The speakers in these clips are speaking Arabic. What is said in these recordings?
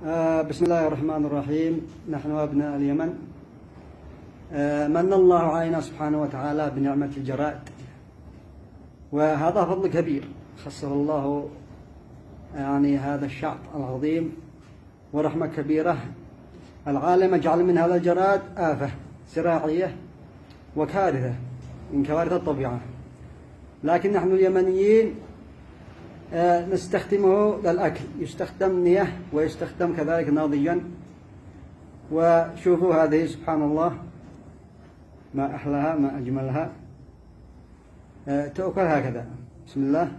بسم الله الرحمن الرحيم. نحن أبناء اليمن، من الله علينا سبحانه وتعالى بنعمة الجرائد، وهذا فضل كبير خصه الله يعني هذا الشعب العظيم، ورحمة كبيرة. العالم جعل من هذا الجراد آفة زراعية وكارثة من كوارث الطبيعة، لكن نحن اليمنيين نستخدمه للأكل، يستخدم نية ويستخدم كذلك ناضجا. وشوفوا هذه سبحان الله، ما أحلاها ما أجملها، تؤكل هكذا. بسم الله.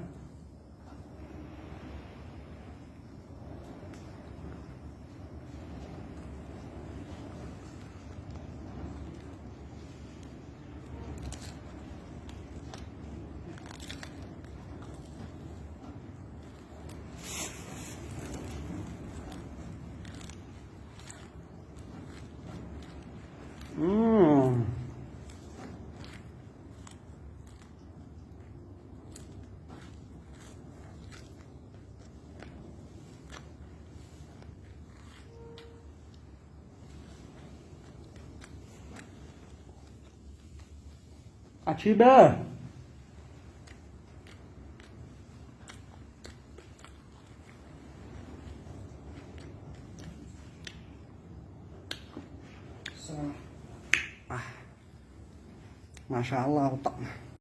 عجيبة. ما شاء الله وطعمه.